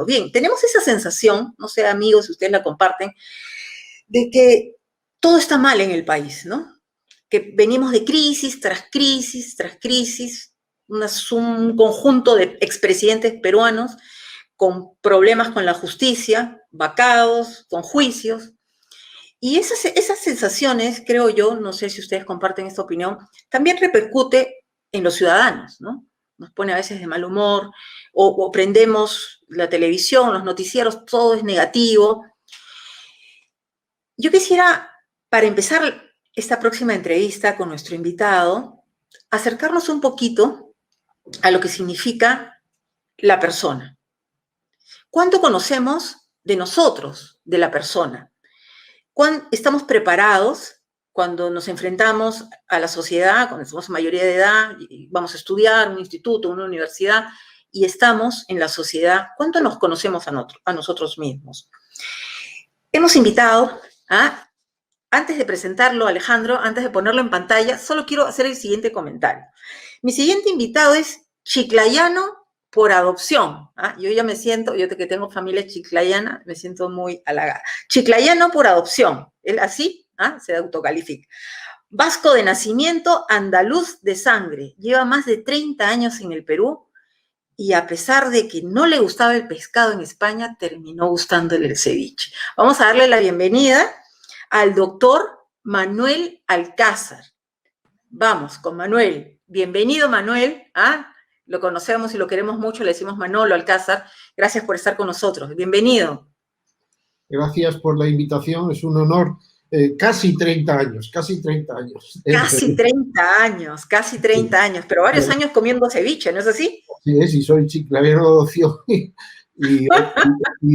Bien, tenemos esa sensación, no sé, amigos, si ustedes la comparten, de que todo está mal en el país, ¿no? Que venimos de crisis tras crisis tras crisis, un conjunto de expresidentes peruanos con problemas con la justicia, vacados, con juicios. Y esas sensaciones, creo yo, no sé si ustedes comparten esta opinión, también repercute en los ciudadanos, ¿no? Nos pone a veces de mal humor, o prendemos la televisión, los noticieros, todo es negativo. Yo quisiera, para empezar esta próxima entrevista con nuestro invitado, acercarnos un poquito a lo que significa la persona. ¿Cuánto conocemos de nosotros, de la persona? ¿Estamos preparados cuando nos enfrentamos a la sociedad, cuando somos mayoría de edad, y vamos a estudiar un instituto, una universidad, y estamos en la sociedad? ¿Cuánto nos conocemos a nosotros mismos? Hemos invitado a, antes de presentarlo, Alejandro, antes de ponerlo en pantalla, solo quiero hacer el siguiente comentario. Mi siguiente invitado es chiclayano por adopción. Yo ya me siento, yo que tengo familia chiclayana, me siento muy halagada. Chiclayano por adopción, él así se autocalifica. Vasco de nacimiento, andaluz de sangre, lleva más de 30 años en el Perú y a pesar de que no le gustaba el pescado en España, terminó gustándole el ceviche. Vamos a darle la bienvenida al doctor Manuel Alcázar. Vamos con Manuel. Bienvenido, Manuel. Lo conocemos y lo queremos mucho, le decimos Manolo Alcázar. Gracias por estar con nosotros. Bienvenido. Gracias por la invitación, es un honor. Casi 30 años, casi 30 años. Casi 30 años, casi 30 años, pero varios años comiendo ceviche, ¿no es así? Sí, y soy chiclayano de adopción y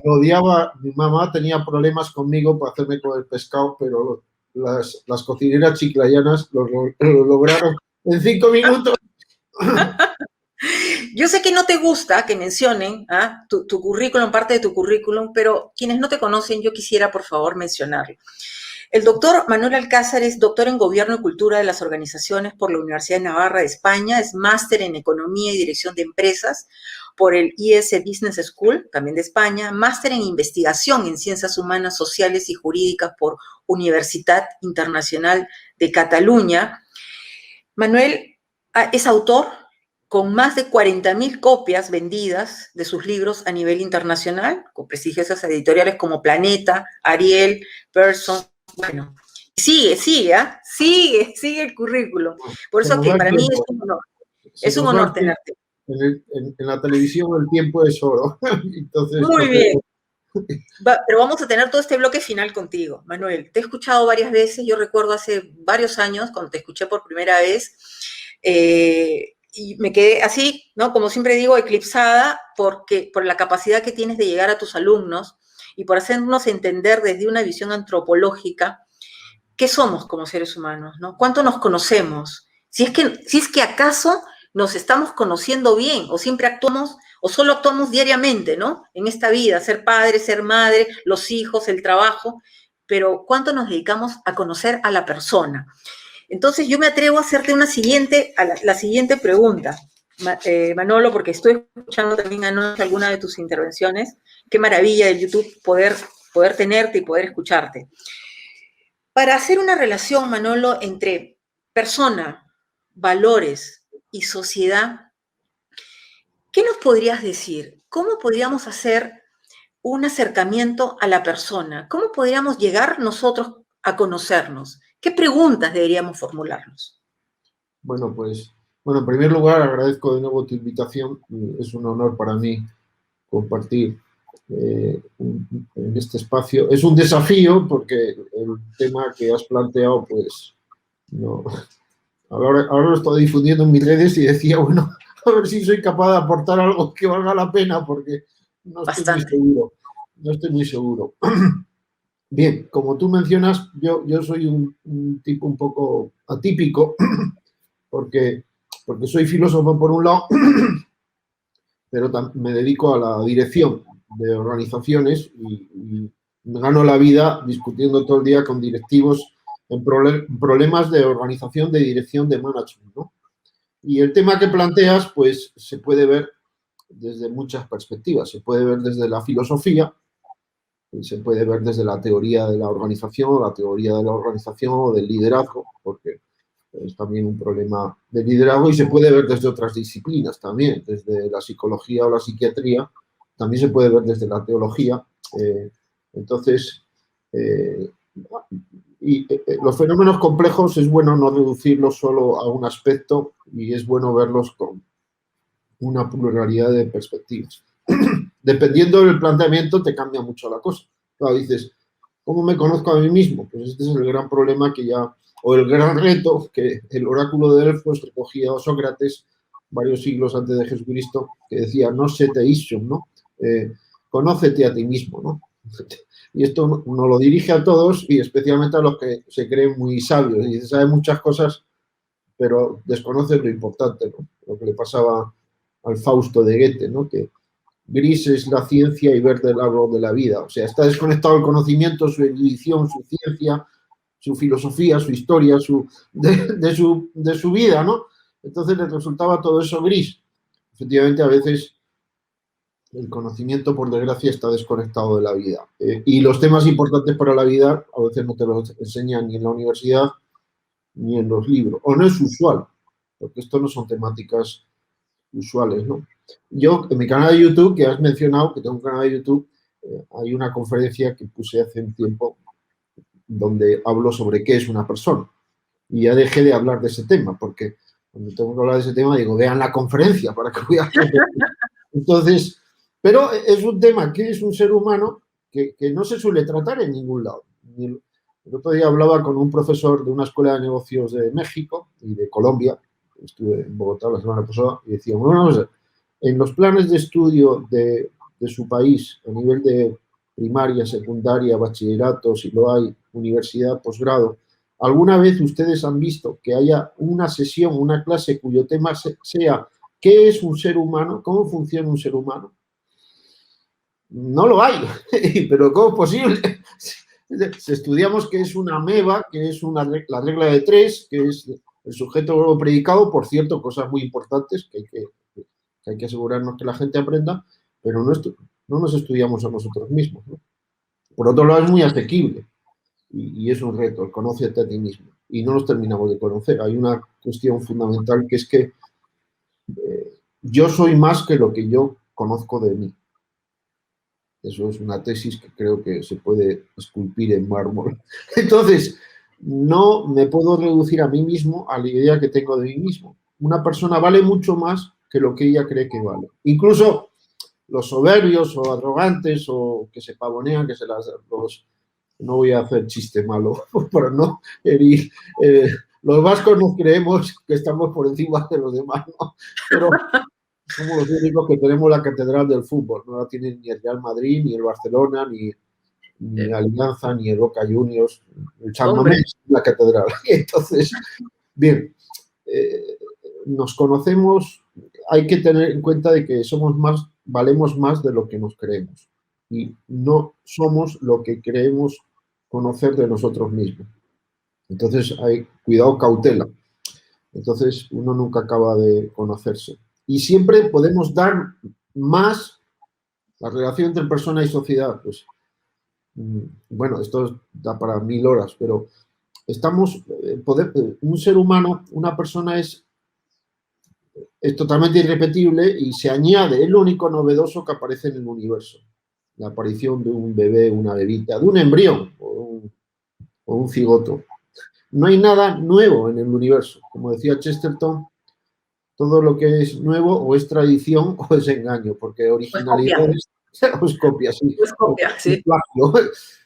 odiaba, mi mamá tenía problemas conmigo para hacerme con el pescado, pero las cocineras chiclayanas lo lograron en 5 minutos. Yo sé que no te gusta que mencionen tu currículum, parte de tu currículum, pero quienes no te conocen, yo quisiera, por favor, mencionarlo. El doctor Manuel Alcázar es doctor en Gobierno y Cultura de las Organizaciones por la Universidad de Navarra de España, es máster en Economía y Dirección de Empresas por el IS Business School, también de España, máster en Investigación en Ciencias Humanas, Sociales y Jurídicas por Universitat Internacional de Cataluña. Manuel es autor con más de 40.000 copias vendidas de sus libros a nivel internacional, con prestigiosas editoriales como Planeta, Ariel, Person. Bueno, sigue el currículum. Por eso que para mí es un honor. Es un honor tenerte. En la televisión el tiempo es oro. Entonces, muy bien. Pero vamos a tener todo este bloque final contigo, Manuel. Te he escuchado varias veces. Yo recuerdo hace varios años, cuando te escuché por primera vez, y me quedé así, ¿no? Como siempre digo, eclipsada por la capacidad que tienes de llegar a tus alumnos y por hacernos entender desde una visión antropológica qué somos como seres humanos, ¿no? ¿Cuánto nos conocemos? Si es que acaso nos estamos conociendo bien o siempre actuamos o solo actuamos diariamente, ¿no? En esta vida, ser padre, ser madre, los hijos, el trabajo, pero ¿cuánto nos dedicamos a conocer a la persona? Entonces yo me atrevo a hacerte la siguiente pregunta, Manolo, porque estoy escuchando también anoche alguna de tus intervenciones. Qué maravilla de YouTube poder tenerte y poder escucharte. Para hacer una relación, Manolo, entre persona, valores y sociedad, ¿qué nos podrías decir? ¿Cómo podríamos hacer un acercamiento a la persona? ¿Cómo podríamos llegar nosotros a conocernos? ¿Qué preguntas deberíamos formularnos? Bueno, en primer lugar agradezco de nuevo tu invitación. Es un honor para mí compartir en este espacio. Es un desafío porque el tema que has planteado, pues, no. Ahora lo estoy difundiendo en mis redes y decía, bueno, a ver si soy capaz de aportar algo que valga la pena porque no estoy muy seguro. No estoy muy seguro. Bien, como tú mencionas, yo soy un tipo un poco atípico porque soy filósofo por un lado, pero me dedico a la dirección de organizaciones y me gano la vida discutiendo todo el día con directivos en problemas de organización, de dirección, de management, ¿no? Y el tema que planteas, pues, se puede ver desde muchas perspectivas. Se puede ver desde la filosofía, se puede ver desde la teoría de la organización, o del liderazgo, porque es también un problema de liderazgo, y se puede ver desde otras disciplinas también, desde la psicología o la psiquiatría, también se puede ver desde la teología. Entonces, los fenómenos complejos es bueno no reducirlos solo a un aspecto, y es bueno verlos con una pluralidad de perspectivas. Dependiendo del planteamiento te cambia mucho la cosa. Claro, dices, ¿cómo me conozco a mí mismo? Pues este es el gran problema o el gran reto que el oráculo de Delfos recogía a Sócrates varios siglos antes de Jesucristo, que decía, no se teisum, ¿no? Conócete a ti mismo, ¿no? Y esto nos lo dirige a todos, y especialmente a los que se creen muy sabios. Y saben muchas cosas, pero desconocen lo importante, ¿no? Lo que le pasaba al Fausto de Goethe, ¿no? Que gris es la ciencia y verde el árbol de la vida. O sea, está desconectado el conocimiento, su erudición, su ciencia, su filosofía, su historia, de su vida, ¿no? Entonces le resultaba todo eso gris. Efectivamente, a veces el conocimiento, por desgracia, está desconectado de la vida. Y los temas importantes para la vida a veces no te los enseñan ni en la universidad ni en los libros. O no es usual, porque esto no son temáticas usuales, ¿no? Yo, en mi canal de YouTube, que has mencionado, que tengo un canal de YouTube, hay una conferencia que puse hace un tiempo donde hablo sobre qué es una persona. Y ya dejé de hablar de ese tema, porque cuando tengo que hablar de ese tema digo, vean la conferencia para que voy a hacer. Entonces, pero es un tema que es un ser humano que no se suele tratar en ningún lado. El otro día hablaba con un profesor de una escuela de negocios de México y de Colombia, estuve en Bogotá la semana pasada, y decía, bueno, vamos a ver, en los planes de estudio de su país, a nivel de primaria, secundaria, bachillerato, si lo hay, universidad, posgrado, ¿alguna vez ustedes han visto que haya una sesión, una clase cuyo tema sea ¿qué es un ser humano? ¿Cómo funciona un ser humano? No lo hay, pero ¿cómo es posible? Si estudiamos qué es una ameba, qué es la regla de tres, qué es el sujeto verbo predicado, por cierto, cosas muy importantes que hay que asegurarnos que la gente aprenda, pero no nos estudiamos a nosotros mismos, ¿no? Por otro lado, es muy asequible y es un reto, el conócete a ti mismo. Y no nos terminamos de conocer. Hay una cuestión fundamental que es que yo soy más que lo que yo conozco de mí. Eso es una tesis que creo que se puede esculpir en mármol. Entonces, no me puedo reducir a mí mismo a la idea que tengo de mí mismo. Una persona vale mucho más que lo que ella cree que vale. Incluso los soberbios o arrogantes o que se pavonean, no voy a hacer chiste malo para no herir. Los vascos nos creemos que estamos por encima de los demás, ¿no? Pero somos los únicos que tenemos la catedral del fútbol. No la tienen ni el Real Madrid, ni el Barcelona, ni Alianza, ni el Boca Juniors. El San Mamés es la catedral. Entonces, bien, nos conocemos. Hay que tener en cuenta de que valemos más de lo que nos creemos. Y no somos lo que creemos conocer de nosotros mismos. Entonces, hay cuidado, cautela. Entonces, uno nunca acaba de conocerse. Y siempre podemos dar más la relación entre persona y sociedad. Pues, bueno, esto da para 1000 horas, pero un ser humano, una persona es totalmente irrepetible y se añade, es lo único novedoso que aparece en el universo. La aparición de un bebé, una bebita, de un embrión o un cigoto. No hay nada nuevo en el universo. Como decía Chesterton, todo lo que es nuevo o es tradición o es engaño, porque originalidad es copia, sí. Es copia, sí.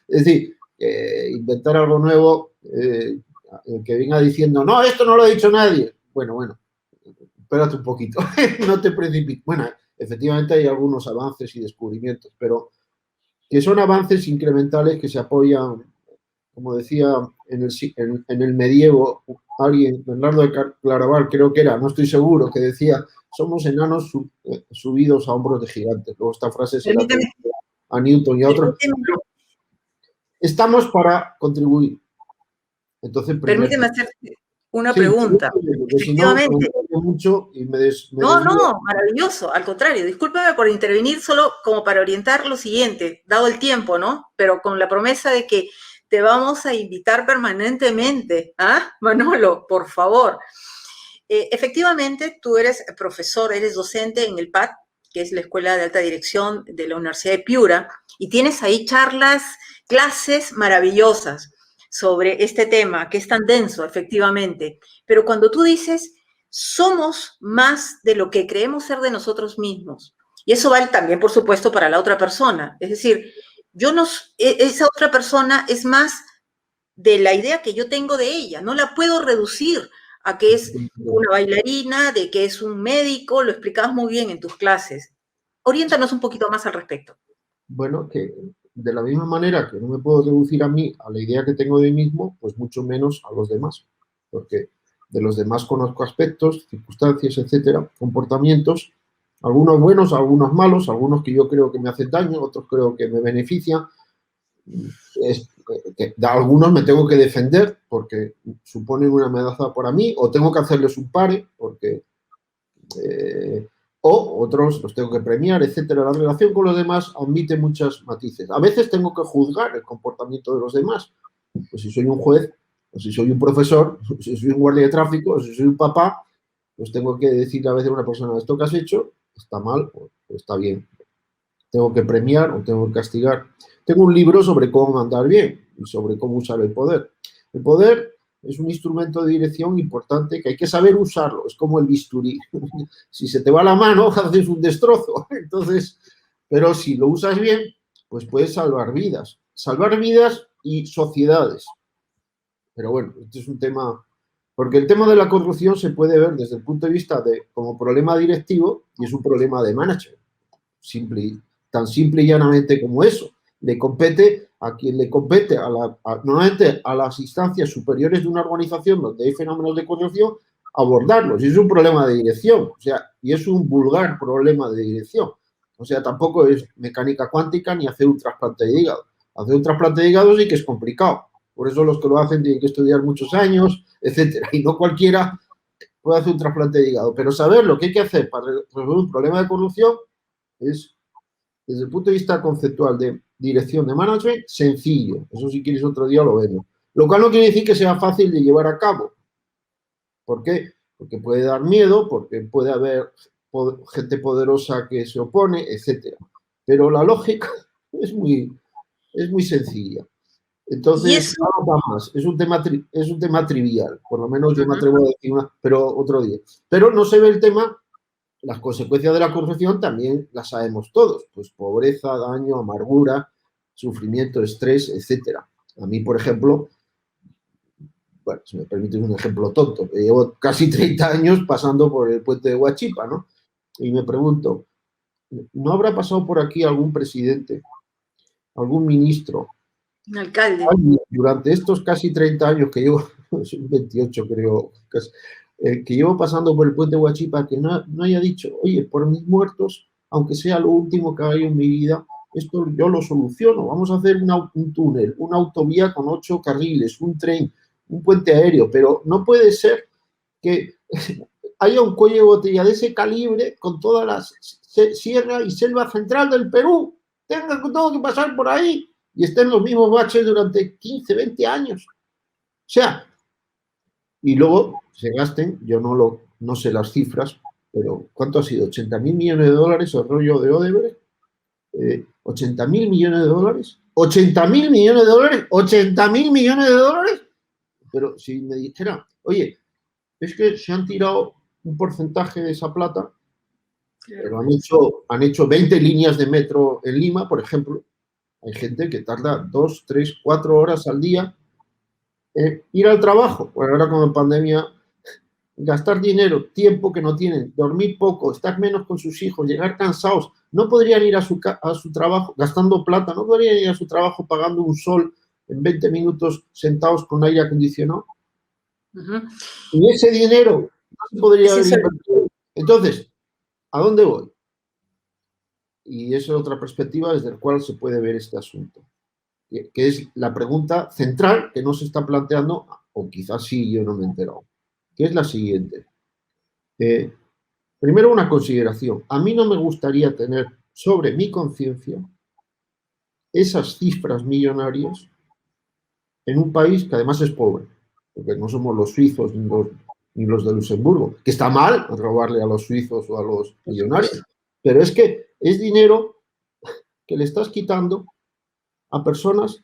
Es decir, inventar algo nuevo, que venga diciendo, no, esto no lo ha dicho nadie. Bueno, espérate un poquito, no te precipites. Bueno, efectivamente hay algunos avances y descubrimientos, pero que son avances incrementales que se apoyan, como decía en el medievo, alguien, Bernardo de Claraval, creo que era, no estoy seguro, que decía, somos enanos subidos a hombros de gigantes. Luego esta frase se la a Newton y a otros. Estamos para contribuir. Entonces, permíteme hacer una pregunta. Efectivamente, mucho y me No, desvío. no, maravilloso. Al contrario, discúlpeme por intervenir solo como para orientar lo siguiente, dado el tiempo, ¿no? Pero con la promesa de que te vamos a invitar permanentemente. ¿Ah? Manolo, por favor. Efectivamente, tú eres profesor, eres docente en el PAD, que es la Escuela de Alta Dirección de la Universidad de Piura, y tienes ahí charlas, clases maravillosas sobre este tema, que es tan denso, efectivamente. Pero cuando tú dices, somos más de lo que creemos ser de nosotros mismos, y eso vale también, por supuesto, para la otra persona. Es decir, yo no, esa otra persona es más de la idea que yo tengo de ella, no la puedo reducir a que es una bailarina, de que es un médico, lo explicabas muy bien en tus clases. Oriéntanos un poquito más al respecto. Bueno, que de la misma manera que no me puedo reducir a mí, a la idea que tengo de mí mismo, pues mucho menos a los demás. Porque de los demás conozco aspectos, circunstancias, etcétera, comportamientos, algunos buenos, algunos malos, algunos que yo creo que me hacen daño, otros creo que me benefician. Que de algunos me tengo que defender porque suponen una amenaza para mí, o tengo que hacerles un pare porque o otros los tengo que premiar, etcétera. La relación con los demás admite muchos matices. A veces tengo que juzgar el comportamiento de los demás. Pues si soy un juez, o si soy un profesor, o si soy un guardia de tráfico, o si soy un papá, pues tengo que decir a veces a una persona, esto que has hecho está mal o está bien. Tengo que premiar o tengo que castigar. Tengo un libro sobre cómo mandar bien y sobre cómo usar el poder. El poder es un instrumento de dirección importante que hay que saber usarlo. Es como el bisturí. Si se te va la mano, haces un destrozo. Entonces, pero si lo usas bien, pues puedes salvar vidas. Salvar vidas y sociedades. Pero bueno, este es un tema... Porque el tema de la corrupción se puede ver desde el punto de vista de como problema directivo y es un problema de management. Simple, tan simple y llanamente como eso. Le compete a quien le compete, normalmente a las instancias superiores de una organización donde hay fenómenos de corrupción, abordarlos. Y es un problema de dirección, o sea, y es un vulgar problema de dirección. O sea, tampoco es mecánica cuántica ni hacer un trasplante de hígado. Hacer un trasplante de hígado sí que es complicado. Por eso los que lo hacen tienen que estudiar muchos años, etcétera. Y no cualquiera puede hacer un trasplante de hígado. Pero saber lo que hay que hacer para resolver un problema de corrupción es, desde el punto de vista conceptual de dirección de management, sencillo. Eso si quieres otro día lo vemos. Lo cual no quiere decir que sea fácil de llevar a cabo. ¿Por qué? Porque puede dar miedo, porque puede haber gente poderosa que se opone, etcétera. Pero la lógica es muy sencilla. Y Entonces, eso, no va más. Es un tema trivial. Por lo menos yo me atrevo a decir una, pero otro día. Pero no se ve el tema. Las consecuencias de la corrupción también las sabemos todos, pues pobreza, daño, amargura, sufrimiento, estrés, etcétera. A mí, por ejemplo, bueno, si me permites un ejemplo tonto, llevo casi 30 años pasando por el puente de Huachipa, ¿no? Y me pregunto, ¿no habrá pasado por aquí algún presidente, algún ministro, un alcalde. alguien durante estos casi 30 años que llevo, soy 28 creo, casi, que llevo pasando por el puente de Huachipa, que no haya dicho, oye, por mis muertos, aunque sea lo último que haga yo en mi vida, esto yo lo soluciono, vamos a hacer un túnel, una autovía con 8 carriles, un tren, un puente aéreo, pero no puede ser que haya un cuello de botella de ese calibre con toda la sierra y selva central del Perú, tenga todo que pasar por ahí y estén los mismos baches durante 15, 20 años. O sea, y luego se gasten, yo no sé las cifras, pero ¿cuánto ha sido? $80.000 millones el rollo de Odebrecht. $80.000 millones. $80.000 millones. $80.000 millones. Pero si me dijera, oye, es que se han tirado un porcentaje de esa plata, pero han hecho 20 líneas de metro en Lima, por ejemplo. Hay gente que tarda 2, 3, 4 horas al día ir al trabajo. Bueno, ahora con la pandemia gastar dinero, tiempo que no tienen, dormir poco, estar menos con sus hijos, llegar cansados, no podrían ir a su trabajo gastando plata, no podrían ir a su trabajo pagando un sol en 20 minutos sentados con aire acondicionado. Y ese dinero no se podría haber invertido. Entonces, ¿a dónde voy? Y esa es otra perspectiva desde la cual se puede ver este asunto, que es la pregunta central que no se está planteando, o quizás sí yo no me he enterado, que es la siguiente. Primero, una consideración. A mí no me gustaría tener sobre mi conciencia esas cifras millonarias en un país que además es pobre, porque no somos los suizos ni los de Luxemburgo, que está mal robarle a los suizos o a los millonarios, pero es que es dinero que le estás quitando a personas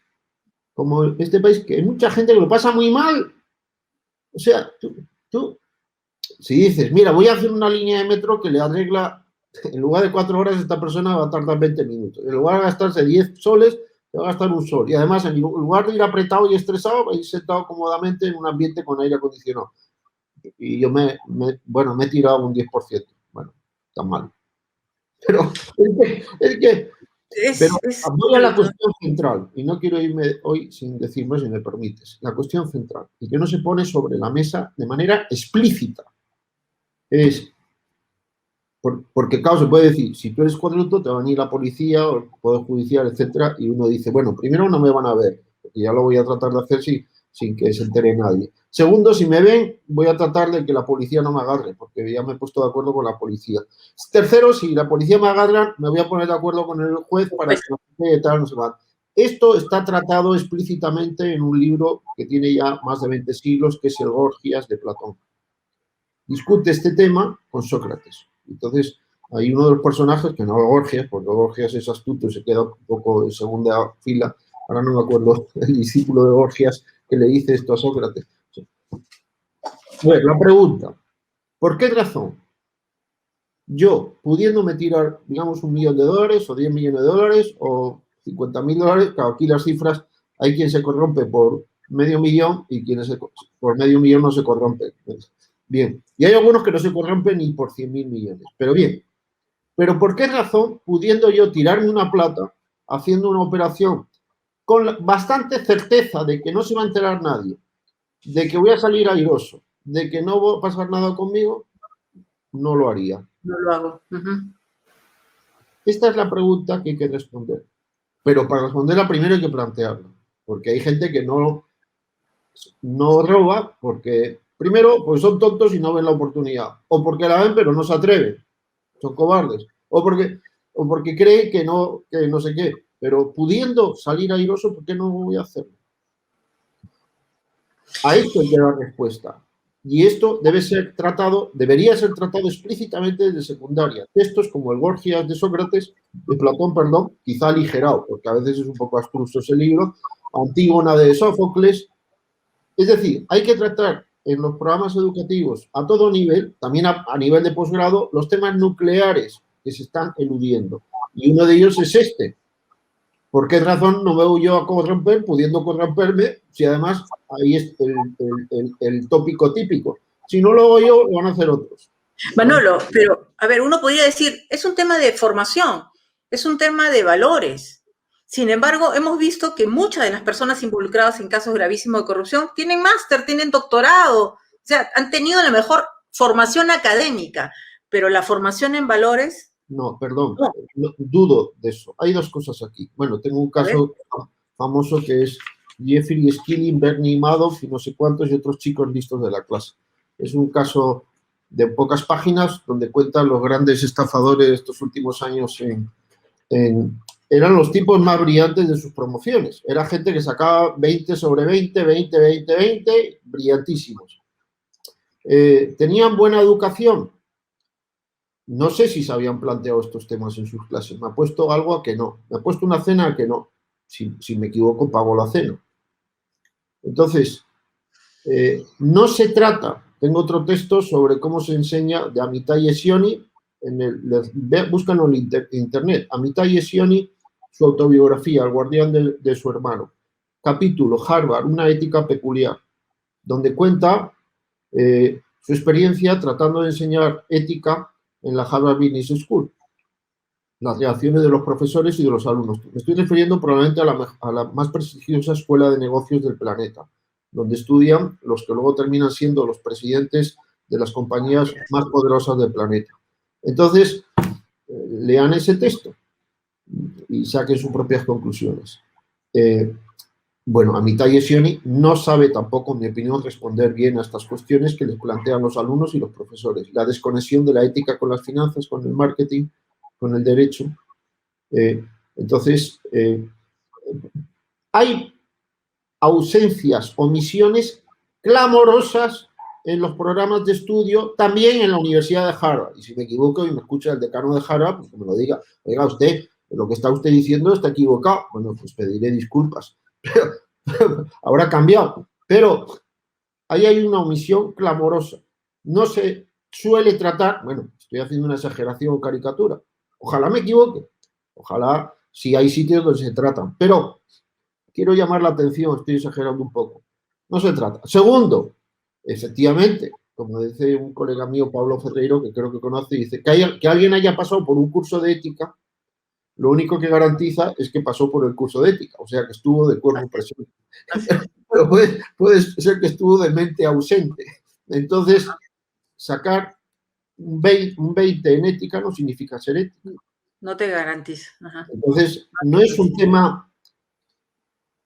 como este país, que hay mucha gente que lo pasa muy mal. O sea, tú si dices, mira, voy a hacer una línea de metro que le arregla, en lugar de 4 horas, esta persona va a tardar 20 minutos. En lugar de gastarse 10 soles, te va a gastar un sol. Y además, en lugar de ir apretado y estresado, va a ir sentado cómodamente en un ambiente con aire acondicionado. Y yo bueno, me he tirado un 10%. Bueno, tan mal. Pero pero voy a la cuestión central, y no quiero irme hoy sin decirme, si me permites, la cuestión central, y que no se pone sobre la mesa de manera explícita, es, porque claro, se puede decir, si tú eres cuadruto, te va a venir la policía o el Poder Judicial, etcétera, y uno dice, bueno, primero no me van a ver, porque ya lo voy a tratar de hacer sin que se entere nadie. Segundo, si me ven, voy a tratar de que la policía no me agarre, porque ya me he puesto de acuerdo con la policía. Tercero, si la policía me agarra, me voy a poner de acuerdo con el juez para que no se tal, no se va. Esto está tratado explícitamente en un libro que tiene ya más de 20 siglos, que es el Gorgias de Platón. Discute este tema con Sócrates. Entonces, hay uno de los personajes, que no es Gorgias, porque Gorgias es astuto y se queda un poco en segunda fila, ahora no me acuerdo, el discípulo de Gorgias que le dice esto a Sócrates. Bueno, la pregunta, ¿por qué razón yo, pudiéndome tirar, digamos, $1.000.000 o 10 millones de dólares o 50.000 dólares, claro, aquí las cifras, hay quien se corrompe por medio millón y quienes por medio millón no se corrompe? Bien, y hay algunos que no se corrompen ni por 100.000 millones, pero bien. Pero ¿por qué razón, pudiendo yo tirarme una plata haciendo una operación con bastante certeza de que no se va a enterar nadie, de que voy a salir airoso, de que no va a pasar nada conmigo, no lo haría? No lo hago. Esta es la pregunta que hay que responder. Pero para responderla primero hay que plantearla, porque hay gente que no roba porque, primero, pues son tontos y no ven la oportunidad, o porque la ven pero no se atreven, son cobardes, o porque creen que no sé qué, pero pudiendo salir airoso, ¿por qué no voy a hacerlo? A esto hay que dar respuesta. Y esto debería ser tratado explícitamente desde secundaria. Textos como el Gorgias de Sócrates, de Platón, perdón, quizá aligerado, porque a veces es un poco abstruso ese libro, Antígona de Sófocles. Es decir, hay que tratar en los programas educativos a todo nivel, también a nivel de posgrado, los temas nucleares que se están eludiendo. Y uno de ellos es este. ¿Por qué razón no me voy yo a corromper pudiendo corromperme si además ahí es el tópico típico? Si no lo hago yo, lo van a hacer otros. Manolo, pero, a ver, uno podría decir, es un tema de formación, es un tema de valores. Sin embargo, hemos visto que muchas de las personas involucradas en casos gravísimos de corrupción tienen máster, tienen doctorado, o sea, han tenido la mejor formación académica, pero la formación en valores... No, perdón, no, dudo de eso. Hay dos cosas aquí. Bueno, tengo un caso famoso que es Jeffrey Skilling, Bernie Madoff y no sé cuántos y otros chicos listos de la clase. Es un caso de pocas páginas donde cuentan los grandes estafadores de estos últimos años eran los tipos más brillantes de sus promociones. Era gente que sacaba 20 sobre 20, 20, 20, 20, brillantísimos. ¿Tenían buena educación? No sé si se habían planteado estos temas en sus clases. Me ha puesto algo a que no. Me ha puesto una cena a que no. Si me equivoco, pago la cena. Entonces, no se trata. Tengo otro texto sobre cómo se enseña de Amitai Esioni. Búscanlo en internet. Amitai Esioni, su autobiografía, El guardián de su hermano. Capítulo, Harvard, una ética peculiar, donde cuenta su experiencia tratando de enseñar ética en la Harvard Business School, las reacciones de los profesores y de los alumnos. Me estoy refiriendo probablemente a la más prestigiosa escuela de negocios del planeta, donde estudian los que luego terminan siendo los presidentes de las compañías más poderosas del planeta. Entonces, lean ese texto y saquen sus propias conclusiones. bueno, Amitai Gesell no sabe tampoco, en mi opinión, responder bien a estas cuestiones que les plantean los alumnos y los profesores. La desconexión de la ética con las finanzas, con el marketing, con el derecho. Entonces, hay ausencias, omisiones clamorosas en los programas de estudio, también en la Universidad de Harvard. Y si me equivoco y me escucha el decano de Harvard, pues que me lo diga. Oiga, usted, lo que está usted diciendo está equivocado. Bueno, pues pediré disculpas. Habrá cambiado. Pero ahí hay una omisión clamorosa. No se suele tratar, bueno, estoy haciendo una exageración o caricatura. Ojalá me equivoque. Ojalá si hay sitios donde se tratan. Pero quiero llamar la atención, estoy exagerando un poco. No se trata. Segundo, efectivamente, como dice un colega mío, Pablo Ferreiro, que creo que conoce, dice que alguien haya pasado por un curso de ética, lo único que garantiza es que pasó por el curso de ética, o sea, que estuvo de cuerpo presente. Pero puede ser que estuvo de mente ausente. Entonces, sacar un 20 en ética no significa ser ético. No te garantiza. Ajá. Entonces, no es un tema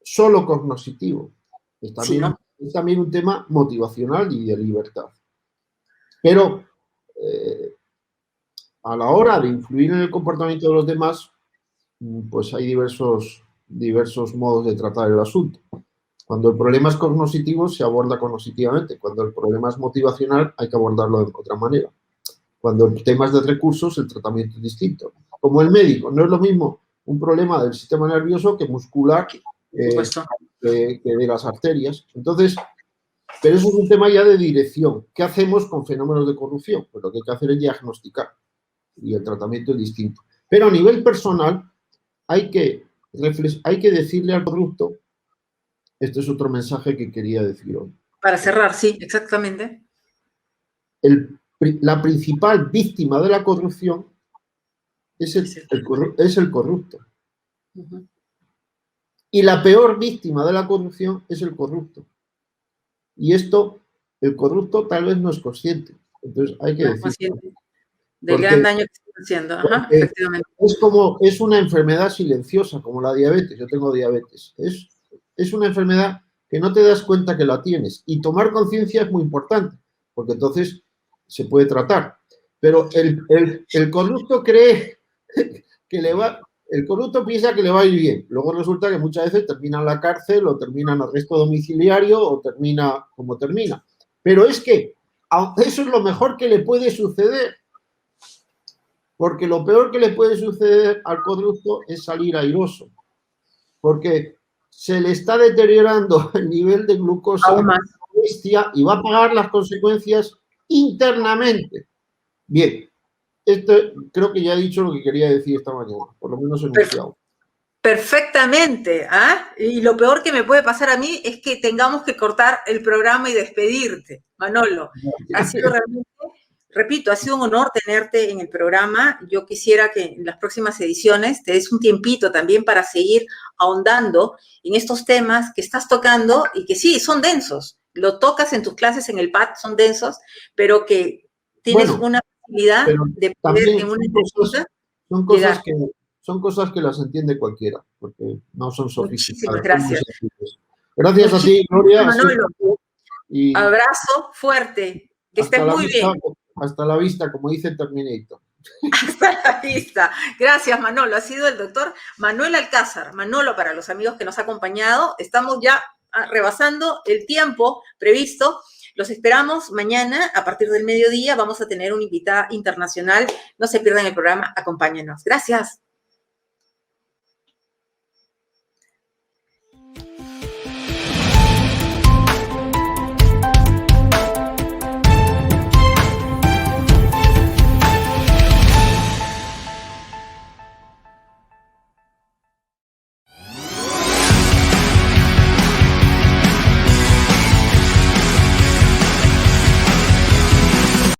solo cognoscitivo, es también un tema motivacional y de libertad. Pero a la hora de influir en el comportamiento de los demás, pues hay diversos modos de tratar el asunto. Cuando el problema es cognoscitivo, se aborda cognitivamente. Cuando el problema es motivacional, hay que abordarlo de otra manera. Cuando el tema es de recursos, el tratamiento es distinto. Como el médico, no es lo mismo un problema del sistema nervioso que muscular, que de las arterias. Entonces, pero eso es un tema ya de dirección. ¿Qué hacemos con fenómenos de corrupción? Pues lo que hay que hacer es diagnosticar y el tratamiento es distinto. Pero a nivel personal hay que decirle al corrupto, este es otro mensaje que quería decir hoy. Para cerrar, sí, exactamente. La principal víctima de la corrupción es el corrupto. Uh-huh. Y la peor víctima de la corrupción es el corrupto. Y esto, el corrupto tal vez no es consciente. Entonces hay que decir. Del gran daño que está haciendo. Ajá, efectivamente. Es una enfermedad silenciosa, como la diabetes. Yo tengo diabetes. Es una enfermedad que no te das cuenta que la tienes. Y tomar conciencia es muy importante, porque entonces se puede tratar. Pero el corrupto cree que le va... El corrupto piensa que le va a ir bien. Luego resulta que muchas veces termina en la cárcel o termina en arresto domiciliario o termina como termina. Pero es que eso es lo mejor que le puede suceder. Porque lo peor que le puede suceder al corrupto es salir airoso. Porque se le está deteriorando el nivel de glucosa bestia y va a pagar las consecuencias internamente. Bien. Creo que ya he dicho lo que quería decir esta mañana, por lo menos enunciado. Perfectamente. ¿Ah? Y lo peor que me puede pasar a mí es que tengamos que cortar el programa y despedirte, Manolo. Ha sido realmente, repito, ha sido un honor tenerte en el programa. Yo quisiera que en las próximas ediciones te des un tiempito también para seguir ahondando en estos temas que estás tocando y que sí, son densos. Lo tocas en tus clases en el PAD, son densos, pero que tienes una de poder en una son cosas que las entiende cualquiera, porque no son sofisticadas. Muchísimas gracias. Gracias a ti, Gloria. Manolo, abrazo fuerte. Que estés muy bien. Hasta la vista, como dice Terminator. Hasta la vista. Gracias, Manolo. Ha sido el doctor Manuel Alcázar. Manolo, para los amigos que nos ha acompañado, estamos ya rebasando el tiempo previsto. Los esperamos mañana a partir del mediodía. Vamos a tener una invitada internacional. No se pierdan el programa. Acompáñenos. Gracias.